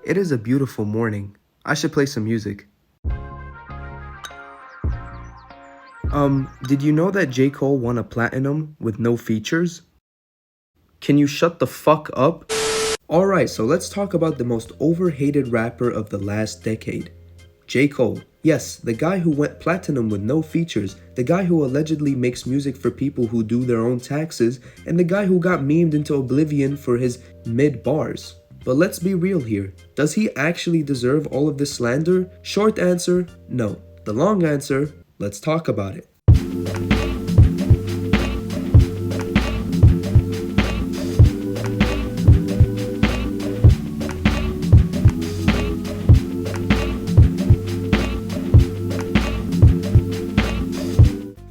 It is a beautiful morning. I should play some music. Did you know that J. Cole won a platinum with no features? Can you shut the fuck up? Alright, so let's talk about the most overhated rapper of the last decade. J. Cole. Yes, the guy who went platinum with no features, the guy who allegedly makes music for people who do their own taxes, and the guy who got memed into oblivion for his mid-bars. But let's be real here. Does he actually deserve all of this slander? Short answer, no. The long answer, let's talk about it.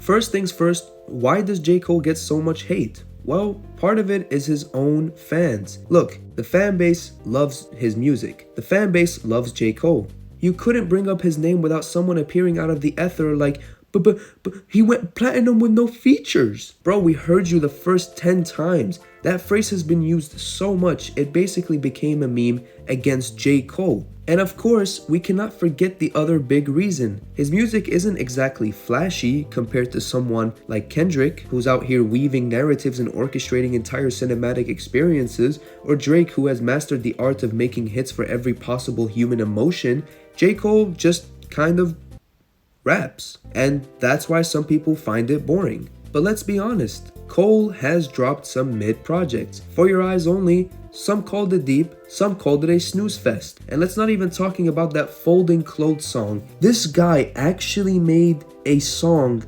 First things first, why does J. Cole get so much hate? Well, part of it is his own fans. Look, the fan base loves his music. The fan base loves J. Cole. You couldn't bring up his name without someone appearing out of the ether like, but he went platinum with no features. Bro, we heard you the first 10 times. That phrase has been used so much, it basically became a meme against J. Cole. And of course, we cannot forget the other big reason. His music isn't exactly flashy compared to someone like Kendrick, who's out here weaving narratives and orchestrating entire cinematic experiences, or Drake, who has mastered the art of making hits for every possible human emotion. J. Cole just kind of raps, and that's why some people find it boring. But let's be honest, Cole has dropped some mid projects. For Your Eyes Only, some called it deep, some called it a snooze fest. And let's not even talking about that folding clothes song. This guy actually made a song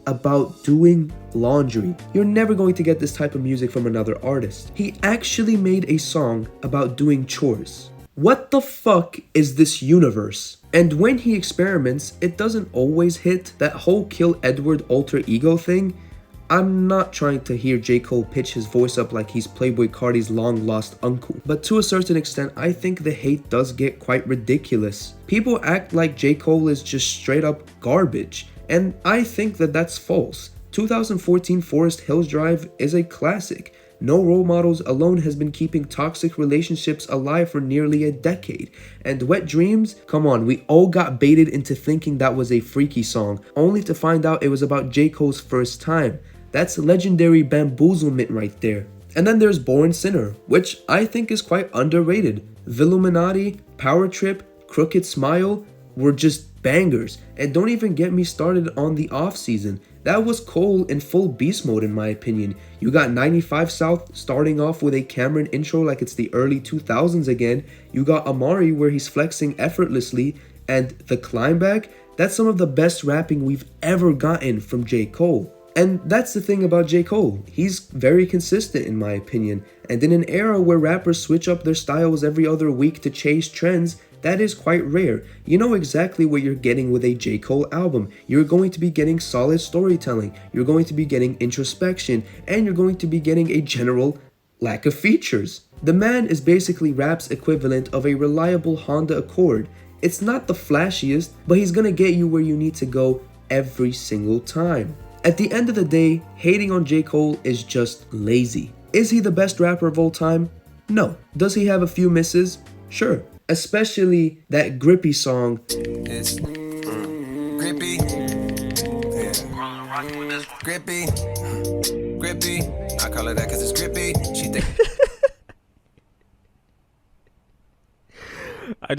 about doing laundry. You're never going to get this type of music from another artist. He actually made a song about doing chores. What the fuck is this universe? And when he experiments, it doesn't always hit. That whole Kill Edward alter ego thing, I'm not trying to hear J. Cole pitch his voice up like he's Playboi Carti's long-lost uncle. But to a certain extent, I think the hate does get quite ridiculous. People act like J. Cole is just straight up garbage, and I think that that's false. 2014 Forest Hills Drive is a classic. No Role Models alone has been keeping toxic relationships alive for nearly a decade. And Wet Dreams? Come on, we all got baited into thinking that was a freaky song, only to find out it was about J. Cole's first time. That's legendary bamboozlement right there. And then there's Born Sinner, which I think is quite underrated. Villuminati, Power Trip, Crooked Smile were just bangers. And don't even get me started on the off season. That was Cole in full beast mode in my opinion. You got 95 South starting off with a Cameron intro like it's the early 2000s again. You got Amari where he's flexing effortlessly. And The Climb Back, that's some of the best rapping we've ever gotten from J. Cole. And that's the thing about J. Cole. He's very consistent in my opinion. And in an era where rappers switch up their styles every other week to chase trends, that is quite rare. You know exactly what you're getting with a J. Cole album. You're going to be getting solid storytelling, you're going to be getting introspection, and you're going to be getting a general lack of features. The man is basically rap's equivalent of a reliable Honda Accord. It's not the flashiest, but he's gonna get you where you need to go every single time. At the end of the day, hating on J. Cole is just lazy. Is he the best rapper of all time? No. Does he have a few misses? Sure. Especially that Grippy song. It's grippy. Yeah. Grippy. I call it that because it's grippy. She think. I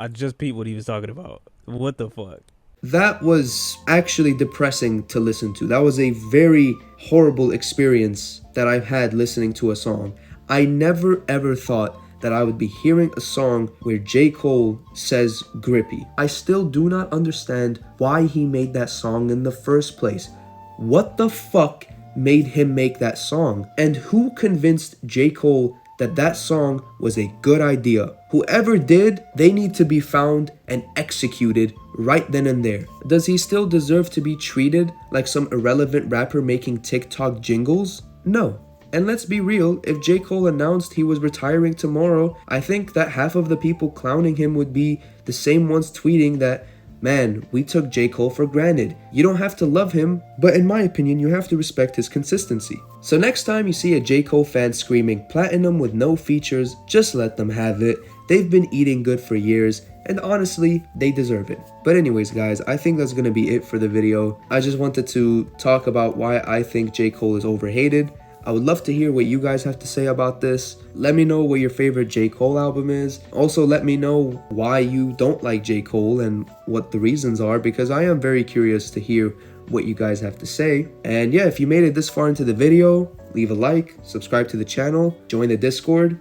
just peeped what he was talking about. What the fuck? That was actually depressing to listen to. That was a very horrible experience that I've had listening to a song. I never ever thought that I would be hearing a song where J. Cole says grippy. I still do not understand why he made that song in the first place. What the fuck made him make that song? And who convinced J. Cole that that song was a good idea? Whoever did, they need to be found and executed right then and there. Does he still deserve to be treated like some irrelevant rapper making TikTok jingles? No. And let's be real, if J. Cole announced he was retiring tomorrow, I think that half of the people clowning him would be the same ones tweeting that, man, we took J. Cole for granted. You don't have to love him, but in my opinion, you have to respect his consistency. So next time you see a J. Cole fan screaming platinum with no features, just let them have it. They've been eating good for years, and honestly, they deserve it. But anyways, guys, I think that's gonna be it for the video. I just wanted to talk about why I think J. Cole is overhated. I would love to hear what you guys have to say about this. Let me know what your favorite J. Cole album is. Also, let me know why you don't like J. Cole and what the reasons are, because I am very curious to hear what you guys have to say. And yeah, if you made it this far into the video, leave a like, subscribe to the channel, join the Discord,